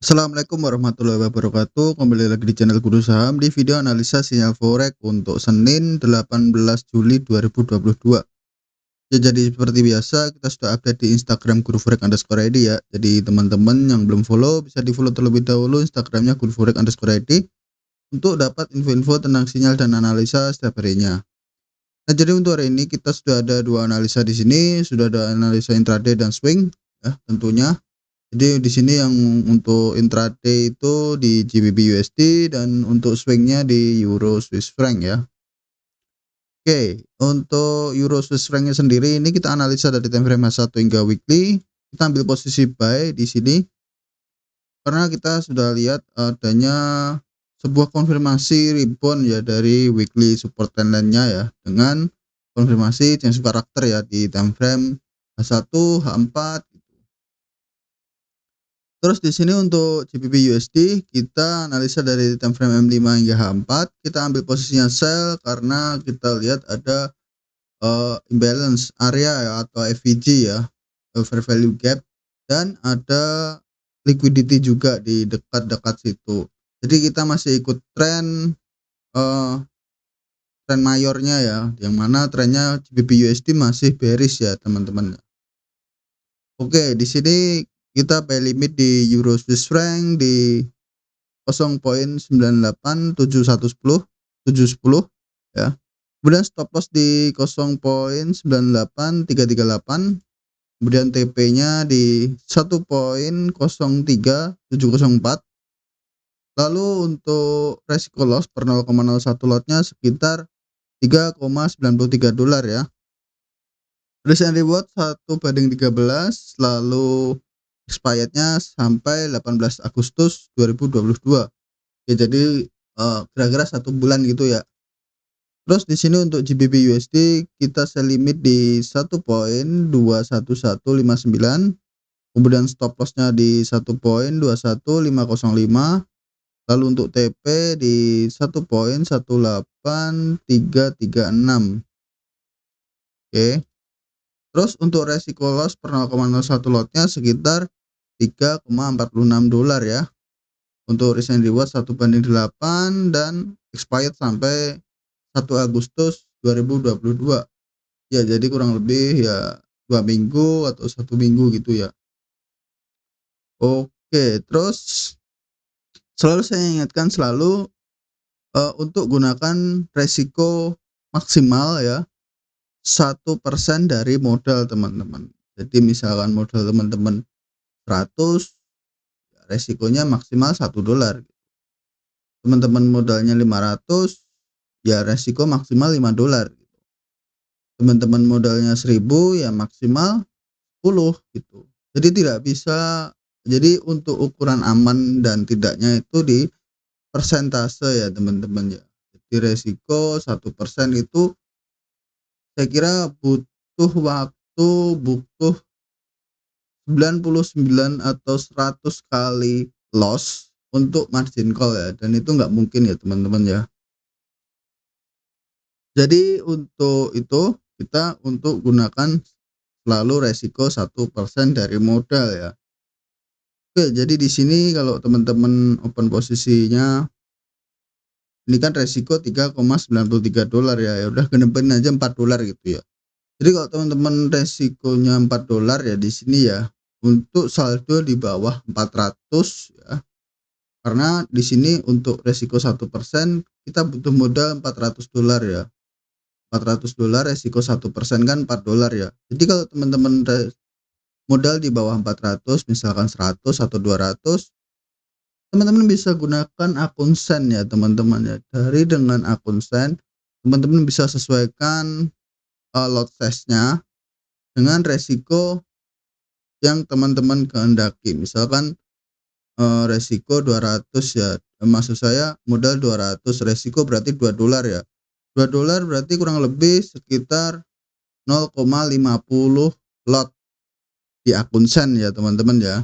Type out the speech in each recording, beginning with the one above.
Assalamualaikum warahmatullahi wabarakatuh. Kembali lagi di channel Guru Saham di video analisa sinyal forex untuk Senin 18 Juli 2022. Ya, jadi seperti biasa kita sudah update di Instagram Guru Forex underscore ID ya. Jadi teman-teman yang belum follow bisa di follow terlebih dahulu Instagramnya Guru Forex underscore ID untuk dapat info-info tentang sinyal dan analisa setiap harinya. Nah, jadi untuk hari ini kita sudah ada dua analisa di sini, sudah ada analisa intraday dan swing ya tentunya. Jadi di sini yang untuk intraday itu di GBP USD dan untuk swingnya di Euro Swiss franc ya. Oke, untuk Euro Swiss franc-nya sendiri ini kita analisa dari time frame H1 hingga weekly. Kita ambil posisi buy di sini karena kita sudah lihat adanya sebuah konfirmasi rebound ya dari weekly support trendline-nya ya dengan konfirmasi change karakter ya di time frame H1, H4. Terus di sini untuk GBP USD kita analisa dari time frame M5 hingga H4, kita ambil posisinya sell karena kita lihat ada imbalance area ya atau FVG ya, fair value gap, dan ada liquidity juga di dekat-dekat situ. Jadi kita masih ikut tren tren mayornya ya, yang mana trennya GBP USD masih bearish ya teman-teman. Oke, di sini kita buy limit di Euro Swiss franc di 0,987110 ya. Kemudian stop loss di 0,98338, kemudian TP-nya di 1,03704. Lalu untuk resiko loss per 0,01 lotnya sekitar $3,93 ya. Risk and reward 1/13, lalu expirednya sampai 18 Agustus 2022. Ya jadi kira-kira 1 bulan gitu ya. Terus di sini untuk GBP USD kita sell limit di 1,21159, kemudian stop lossnya di 1,21505, lalu untuk TP di 1,18336. Oke. Terus untuk resiko loss per 0,01 lotnya sekitar $3,46 ya. Untuk risk and reward 1/8 dan expired sampai 1 Agustus 2022. Ya jadi kurang lebih ya 2 minggu atau 1 minggu gitu ya. Oke, terus selalu saya ingatkan selalu untuk gunakan resiko maksimal ya 1% dari modal teman-teman. Jadi misalkan modal teman-teman 100, resikonya maksimal $1. Teman-teman modalnya 500, ya resiko maksimal $5. Teman-teman modalnya 1000, ya maksimal 10 gitu. Jadi tidak bisa, jadi untuk ukuran aman dan tidaknya itu di persentase ya teman-teman ya. Jadi resiko 1% itu saya kira butuh waktu, butuh 99 atau 100 kali loss untuk margin call ya, dan itu nggak mungkin ya teman-teman ya. Jadi untuk itu kita untuk gunakan selalu resiko 1% dari modal ya. Oke, jadi di sini kalau teman-teman open posisinya ini kan resiko $3,93 ya, ya udah gedein aja $4 gitu ya. Jadi kalau teman-teman resikonya $4 ya di sini ya, untuk saldo di bawah 400 ya. Karena di sini untuk resiko 1% kita butuh modal $400 ya. $400 resiko 1% kan $4 ya. Jadi kalau teman-teman modal di bawah 400 misalkan 100 atau 200, teman-teman bisa gunakan akun Sen ya teman-teman ya. Dari dengan akun Sen teman-teman bisa sesuaikan lot size-nya dengan resiko yang teman-teman kehendaki. Misalkan resiko 200 ya, maksud saya modal 200, resiko berarti $2 ya. $2 berarti kurang lebih sekitar 0,50 lot di akun Sen ya teman-teman ya.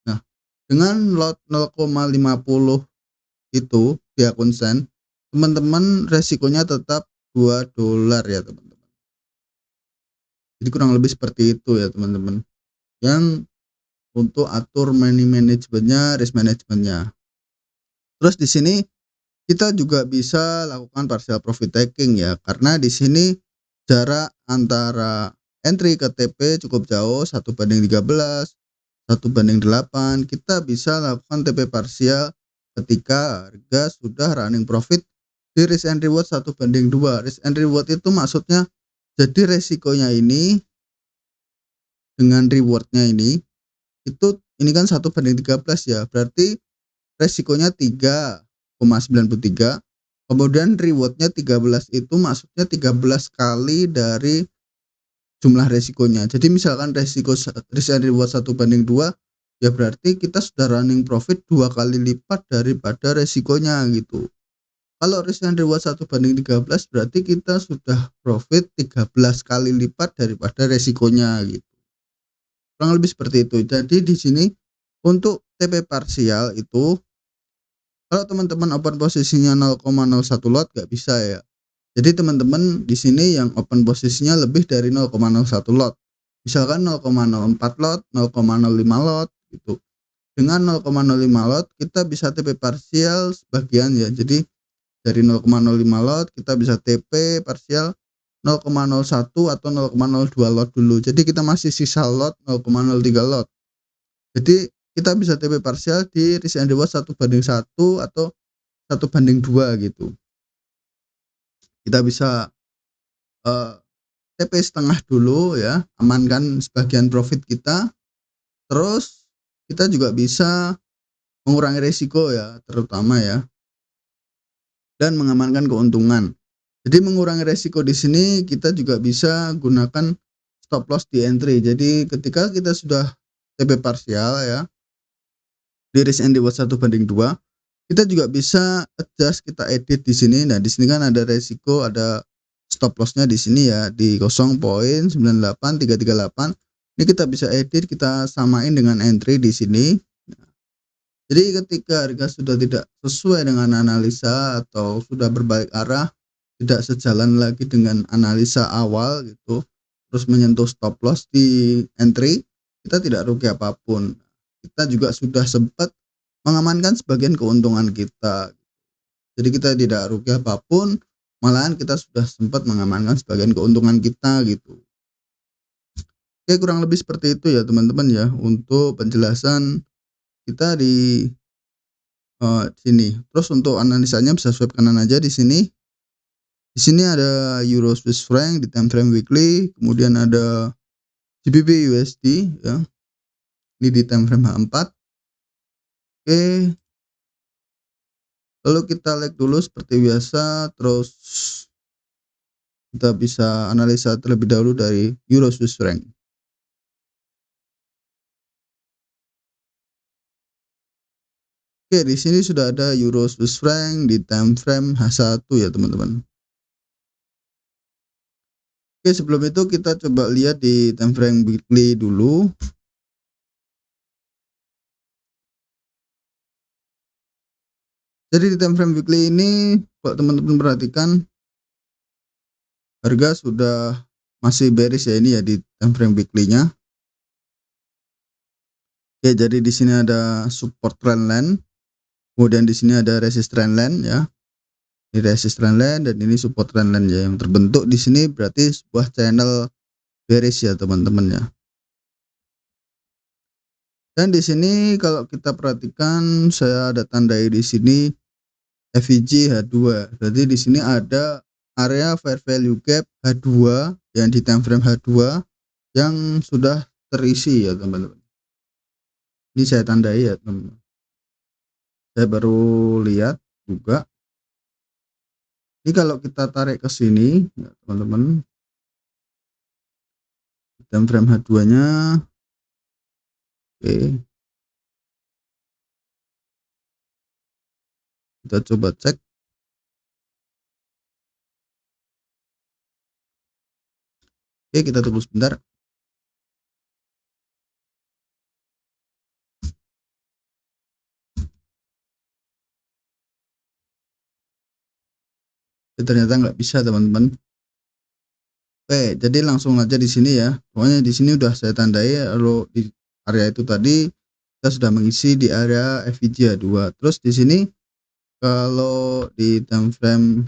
Nah, dengan lot 0,50 itu di akun Sen, teman-teman resikonya tetap $2 ya teman-teman. Jadi kurang lebih seperti itu ya teman-teman. Yang untuk atur money management-nya, risk management-nya. Terus di sini kita juga bisa lakukan partial profit taking ya, karena di sini jarak antara entry ke TP cukup jauh 1/13, 1/8. Kita bisa lakukan TP parsial ketika harga sudah running profit di risk and reward 1/2. Risk and reward itu maksudnya jadi resikonya ini dengan rewardnya ini kan 1/13 ya, berarti resikonya 3,93, kemudian rewardnya 13, itu maksudnya 13 kali dari jumlah resikonya. Jadi misalkan resiko risk and reward 1/2, ya berarti kita sudah running profit 2 kali lipat daripada resikonya gitu. Kalau risk and reward 1/13 berarti kita sudah profit 13 kali lipat daripada resikonya gitu. Kurang lebih seperti itu. Jadi di sini untuk TP parsial itu kalau teman-teman open posisinya 0,01 lot nggak bisa ya. Jadi teman-teman di sini yang open posisinya lebih dari 0,01 lot. Misalkan 0,04 lot, 0,05 lot gitu. Dengan 0,05 lot kita bisa TP parsial sebagian ya. Jadi dari 0,05 lot kita bisa TP parsial 0,01 atau 0,02 lot dulu. Jadi kita masih sisa lot 0,03 lot. Jadi kita bisa TP parsial di risk and reward 1/1 atau 1/2 gitu. Kita bisa TP setengah dulu ya, amankan sebagian profit kita. Terus kita juga bisa mengurangi risiko ya, terutama ya, dan mengamankan keuntungan. Jadi mengurangi risiko di sini kita juga bisa gunakan stop loss di entry. Jadi ketika kita sudah TP parsial ya, di risk and reward 1/2, kita juga bisa adjust, kita edit di sini. Nah, di sini kan ada resiko, ada stop loss-nya di sini ya, di 0,98338. Ini kita bisa edit, kita samain dengan entry di sini. Jadi ketika harga sudah tidak sesuai dengan analisa atau sudah berbalik arah, tidak sejalan lagi dengan analisa awal gitu, terus menyentuh stop loss di entry, kita tidak rugi apapun. Kita juga sudah sempat mengamankan sebagian keuntungan kita. Jadi kita tidak rugi apapun, malahan kita sudah sempat mengamankan sebagian keuntungan kita gitu. Oke, kurang lebih seperti itu ya teman-teman ya, untuk penjelasan kita di sini. Terus untuk analisanya bisa swipe kanan aja di sini. Di sini ada Euro Swiss franc di time frame weekly, kemudian ada GBP USD ya. Ini di time frame H4. Oke, lalu kita like dulu seperti biasa, terus kita bisa analisa terlebih dahulu dari Euro Swiss franc. Oke, di sini sudah ada Euro Swiss franc di time frame H1 ya teman-teman. Oke, sebelum itu kita coba lihat di time frame weekly dulu. Jadi di time frame weekly ini kalau teman-teman perhatikan, harga sudah masih bearish ya ini ya di time frame weekly-nya. Oke, jadi di sini ada support trendline, kemudian di sini ada resist trendline ya. Ini resist trendline dan ini support trendline ya, yang terbentuk di sini berarti sebuah channel bearish ya teman-teman ya. Dan di sini kalau kita perhatikan, saya ada tandai di sini FVG H2. Berarti di sini ada area fair value gap H2 yang di time frame H2 yang sudah terisi ya teman-teman. Ini saya tandai ya teman-teman. Saya baru lihat juga. Ini kalau kita tarik ke sini ya teman-teman, time frame H2-nya. Oke. Kita coba cek. Oke, kita tunggu sebentar. Ternyata nggak bisa teman-teman. Oke, jadi langsung aja di sini ya. Pokoknya di sini udah saya tandai, lalu di area itu tadi, kita sudah mengisi di area FVG H2. Terus di sini kalau di time frame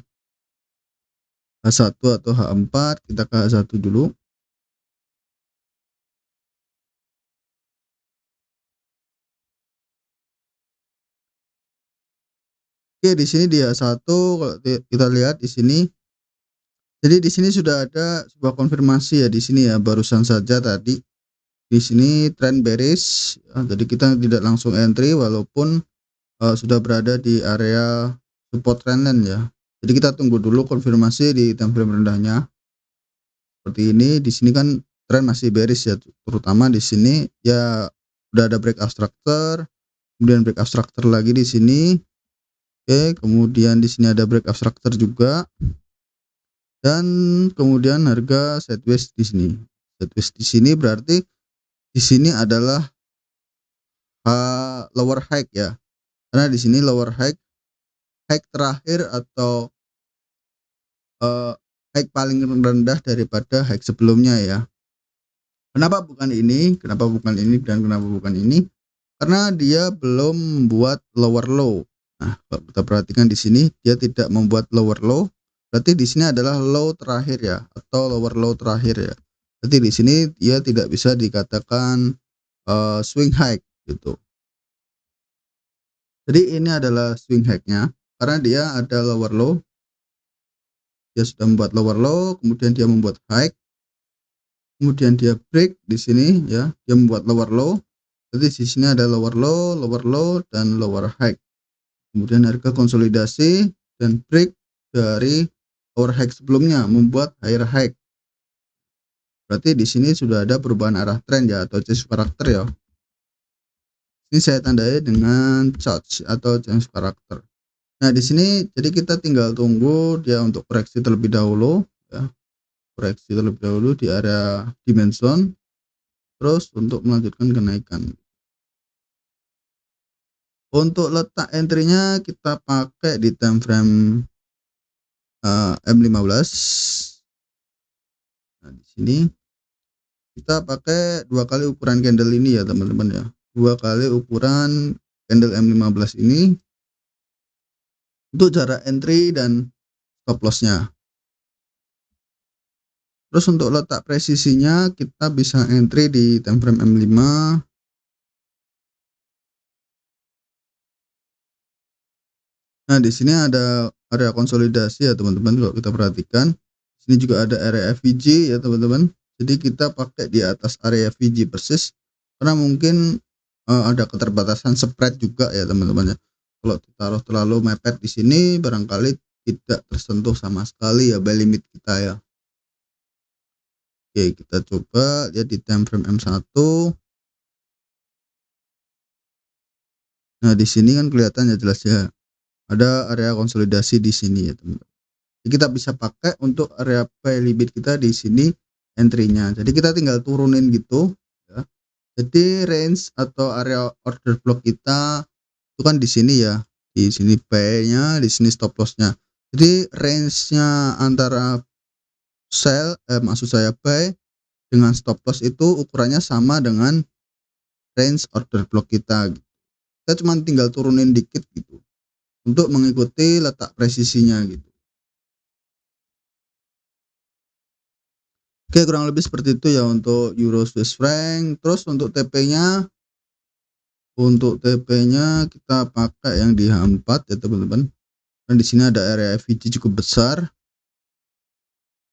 H1 atau H4, kita ke H1 dulu. Oke, di sini di H1 kalau kita lihat di sini, jadi di sini sudah ada sebuah konfirmasi ya di sini ya, barusan saja tadi. Di sini trend bearish, jadi kita tidak langsung entry walaupun sudah berada di area support trendline ya. Jadi kita tunggu dulu konfirmasi di time frame rendahnya. Seperti ini, di sini kan tren masih bearish ya, terutama di sini ya udah ada breakout structure, kemudian breakout structure lagi di sini. Oke, kemudian di sini ada breakout structure juga. Dan kemudian harga sideways di sini. Sideways di sini berarti di sini adalah lower high ya. Karena di sini lower high terakhir atau high paling rendah daripada high sebelumnya ya. Kenapa bukan ini? Kenapa bukan ini dan kenapa bukan ini? Karena dia belum membuat lower low. Nah, kalau kita perhatikan di sini dia tidak membuat lower low. Berarti di sini adalah low terakhir ya, atau lower low terakhir ya. Berarti di sini dia tidak bisa dikatakan swing high gitu. Jadi ini adalah swing high-nya karena dia ada lower low. Dia sudah membuat lower low, kemudian dia membuat high, kemudian dia break di sini ya, dia membuat lower low. Jadi di sini ada lower low dan lower high. Kemudian harga konsolidasi dan break dari lower high sebelumnya membuat higher high. Berarti di sini sudah ada perubahan arah tren ya, atau change karakter ya. Ini saya tandai dengan charge atau change karakter. Nah, di sini jadi kita tinggal tunggu dia untuk koreksi terlebih dahulu ya. Koreksi terlebih dahulu di area dimension, terus untuk melanjutkan kenaikan. Untuk letak entry-nya kita pakai di time frame M15. Nah, di sini kita pakai 2 kali ukuran candle ini ya teman-teman ya. 2 kali ukuran candle M15 ini untuk jarak entry dan stop loss-nya. Terus untuk letak presisinya kita bisa entry di time frame M5. Nah, di sini ada area konsolidasi ya teman-teman, kalau kita perhatikan. Sini juga ada area FVG ya teman-teman. Jadi kita pakai di atas area FVG persis karena mungkin ada keterbatasan spread juga ya teman-teman ya. Kalau ditaruh terlalu mepet di sini barangkali tidak tersentuh sama sekali ya buy limit kita ya. Oke, kita coba lihat di time frame M1. Nah, di sini kan kelihatan ya jelas ya. Ada area konsolidasi di sini ya teman-teman. Jadi kita bisa pakai untuk area buy limit kita di sini entry-nya. Jadi kita tinggal turunin gitu ya. Jadi range atau area order block kita itu kan di sini ya. Di sini buy-nya, di sini stop loss-nya. Jadi range-nya antara maksud saya buy dengan stop loss itu ukurannya sama dengan range order block kita. Kita cuma tinggal turunin dikit gitu untuk mengikuti letak presisinya gitu. Oke, kurang lebih seperti itu ya untuk Euro Swiss franc. Terus untuk TP-nya kita pakai yang di H4 ya teman-teman. Dan di sini ada area FVG cukup besar.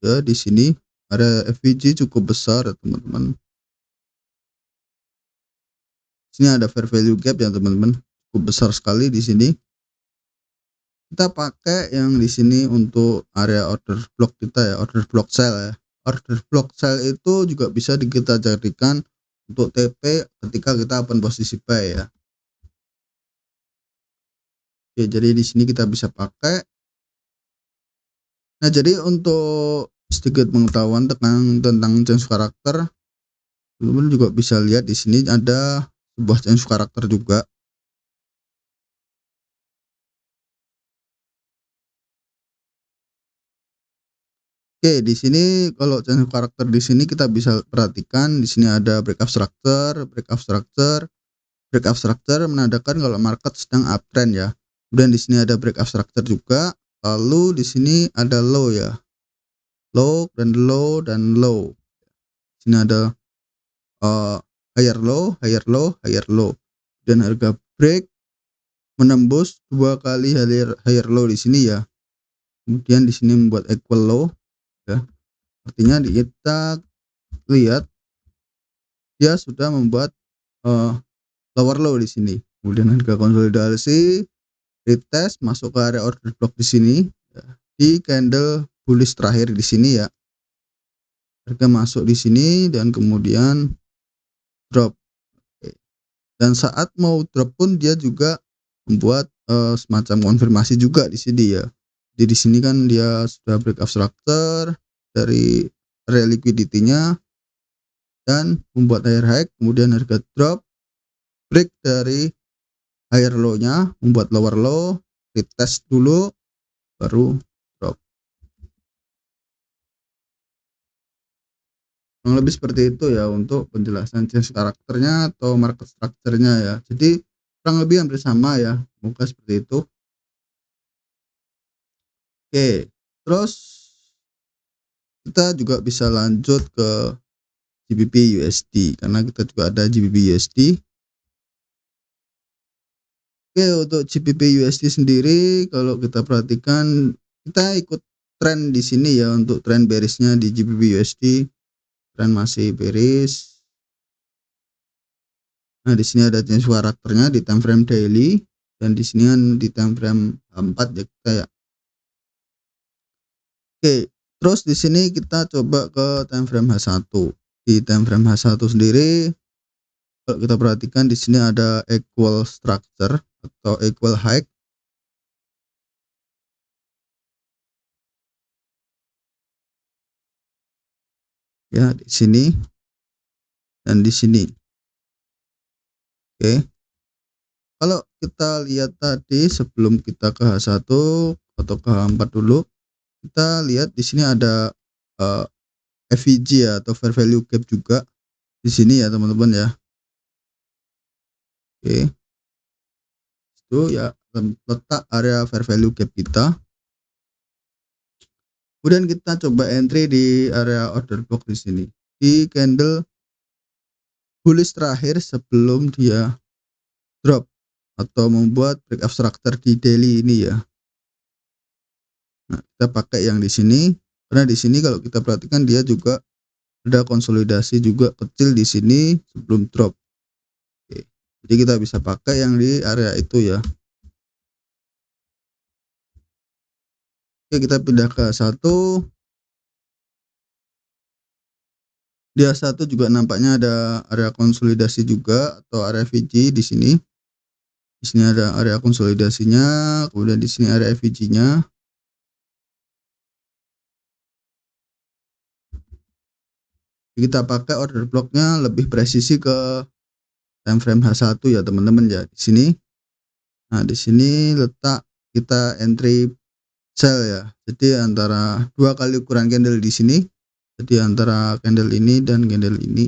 Ya, di sini area FVG cukup besar ya teman-teman. Sini ada fair value gap ya teman-teman, cukup besar sekali di sini. Kita pakai yang di sini untuk area order block kita ya, order block sell ya. Order block sell itu juga bisa kita jadikan untuk TP ketika kita open posisi buy ya. Oke, jadi di sini kita bisa pakai. Nah, jadi untuk sedikit pengetahuan tentang change karakter, teman-teman juga bisa lihat di sini ada sebuah change karakter juga. Oke, di sini kalau change karakter di sini kita bisa perhatikan di sini ada break structure menandakan kalau market sedang uptrend ya. Kemudian di sini ada break structure juga, lalu di sini ada low ya, low dan low dan low. Di sini ada eee, higher low higher low higher low, dan harga break menembus 2 kali higher low di sini ya. Kemudian di sini membuat equal low ya, artinya kita lihat dia sudah membuat, eee, lower low di sini. Kemudian harga konsolidasi, retest masuk ke area order block di sini ya, di candle bullish terakhir di sini ya. Harga masuk di sini dan kemudian drop, oke. Dan saat mau drop pun dia juga membuat, semacam konfirmasi juga di sini ya. Jadi di sini kan dia sudah breakout structure dari area liquidity-nya dan membuat higher high, kemudian harga drop, break dari higher low-nya, membuat lower low, retest dulu baru drop. Kurang lebih seperti itu ya untuk penjelasan change karakternya atau market structure-nya ya. Jadi kurang lebih hampir sama ya, semoga seperti itu. Oke, terus kita juga bisa lanjut ke GBP USD karena kita juga ada GBP USD. Oke, untuk GBP USD sendiri kalau kita perhatikan kita ikut tren di sini ya untuk tren bearish-nya di GBP USD. Tren masih bearish. Nah, di sini ada change karakternya di time frame daily dan di sini kan di time frame 4 ya kita ya. Oke, terus di sini kita coba ke time frame H1. Di time frame H1 sendiri kalau kita perhatikan di sini ada equal structure atau equal high ya di sini dan di sini. Oke. Kalau kita lihat tadi sebelum kita ke H1 atau ke H4 dulu, kita lihat di sini ada FVG ya atau fair value gap juga di sini ya teman-teman ya. Oke, itu ya letak area fair value gap kita. Kemudian kita coba entry di area order block di sini. Di candle bullish terakhir sebelum dia drop atau membuat breakout structure di daily ini ya. Nah, kita pakai yang di sini karena di sini kalau kita perhatikan dia juga ada konsolidasi juga kecil di sini sebelum drop. Oke. Jadi kita bisa pakai yang di area itu ya. Oke, kita pindah ke satu. Di A1 juga nampaknya ada area konsolidasi juga atau area VG di sini. Di sini ada area konsolidasinya, kemudian di sini area VG-nya. Kita pakai order blocknya lebih presisi ke time frame H1 ya teman-teman ya di sini. Nah, di sini letak kita entry sell ya. Jadi antara dua kali ukuran candle di sini. Jadi antara candle ini dan candle ini.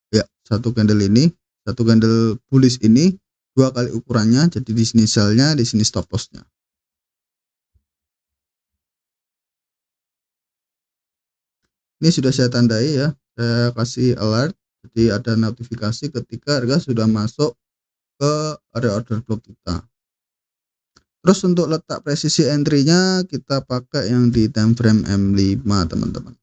Ya, satu candle ini, satu candle bullish ini, dua kali ukurannya. Jadi di sini sell-nya, di sini stop loss-nya. Ini sudah saya tandai ya. Saya kasih alert. Jadi ada notifikasi ketika harga sudah masuk ke area order block kita. Terus untuk letak presisi entry-nya kita pakai yang di time frame M5 teman-teman.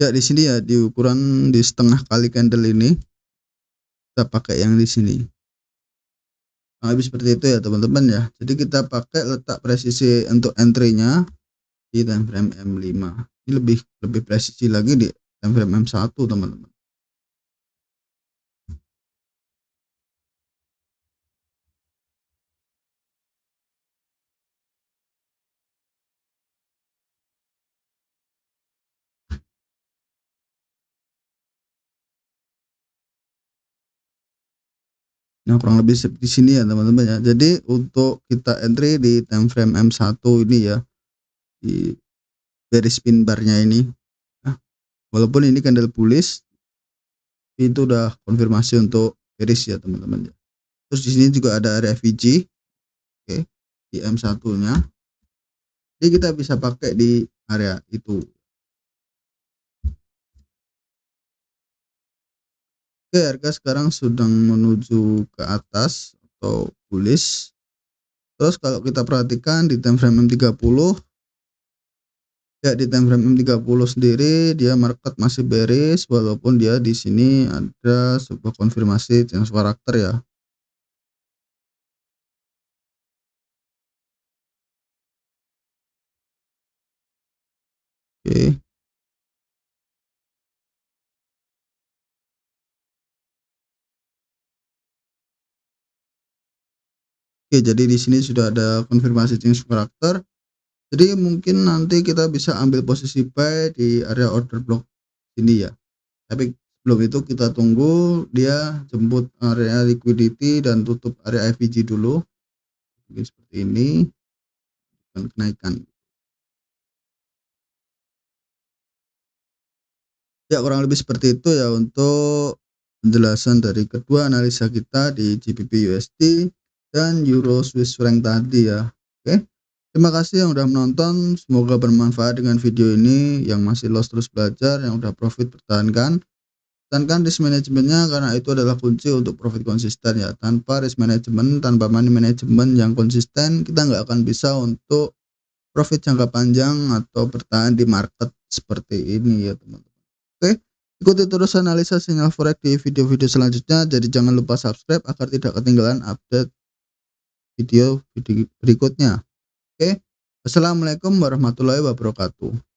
Ya di sini ya di ukuran di setengah kali candle ini kita pakai yang di sini. Nah, lebih seperti itu ya teman-teman ya. Jadi kita pakai letak presisi untuk entry-nya di time frame M5. Ini lebih lebih presisi lagi di time frame M1 teman-teman. Nah, kurang lebih di sini ya teman-teman ya. Jadi untuk kita entry di time frame M1 ini ya, di bearish pin bar-nya ini. Nah, walaupun ini candle bullish, itu udah konfirmasi untuk bearish ya teman-teman ya. Terus di sini juga ada area FVG, oke, di M1-nya. Jadi kita bisa pakai di area itu. Oke, harga sekarang sedang menuju ke atas atau bullish. Terus kalau kita perhatikan di time frame M30, ya di time frame M30 sendiri dia market masih bearish walaupun dia di sini ada sebuah konfirmasi change karakter ya. Oke. Oke, jadi di sini sudah ada konfirmasi change karakter. Jadi mungkin nanti kita bisa ambil posisi buy di area order block ini ya. Tapi sebelum itu kita tunggu dia jemput area liquidity dan tutup area FVG dulu. Mungkin seperti ini dan kenaikan. Ya kurang lebih seperti itu ya untuk penjelasan dari kedua analisa kita di GBP USD dan Euro Swiss franc tadi ya. Oke. Terima kasih yang udah menonton, semoga bermanfaat dengan video ini. Yang masih lost terus belajar, yang udah profit pertahankan risk manajemennya karena itu adalah kunci untuk profit konsisten ya. Tanpa risk management, tanpa money management yang konsisten, kita nggak akan bisa untuk profit jangka panjang atau bertahan di market seperti ini ya teman-teman. Oke, ikuti terus analisa sinyal forex di video-video selanjutnya. Jadi jangan lupa subscribe agar tidak ketinggalan update video berikutnya. Oke, assalamualaikum warahmatullahi wabarakatuh.